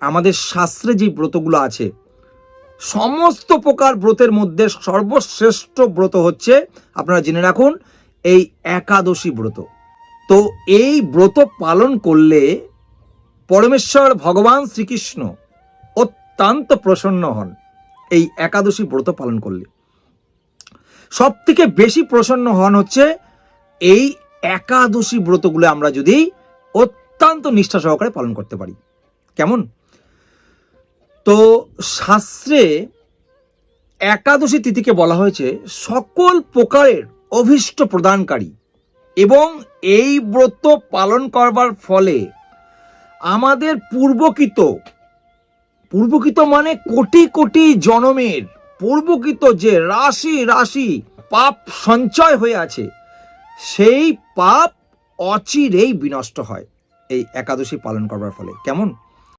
আমাদের শাস্ত্রে যে ব্রতগুলো আছে, সমস্ত প্রকার ব্রতের মধ্যে সর্বশ্রেষ্ঠ ব্রত হচ্ছে, আপনারা জেনে রাখুন, এই একাদশী ব্রত। তো এই ব্রত পালন করলে পরমেশ্বর ভগবান শ্রীকৃষ্ণ অত্যন্ত প্রসন্ন হন। এই একাদশী ব্রত পালন করলে সব থেকে বেশি প্রসন্ন হন হচ্ছে এই একাদশী ব্রতগুলো আমরা যদি অত্যন্ত নিষ্ঠা সহকারে পালন করতে পারি। কেমন? তো শাস্ত্রে একাদশী তিথিকে বলা হয়েছে সকল প্রকারের অভীষ্ট প্রদানকারী, এবং এই ব্রত পালন করবার ফলে আমাদের পূর্বকৃত মানে কোটি কোটি জনমের পূর্বকৃত যে রাশি রাশি পাপ সঞ্চয় হয়ে আছে, সেই পাপ অচিরেই বিনষ্ট হয় এই একাদশী পালন করবার ফলে। কেমন?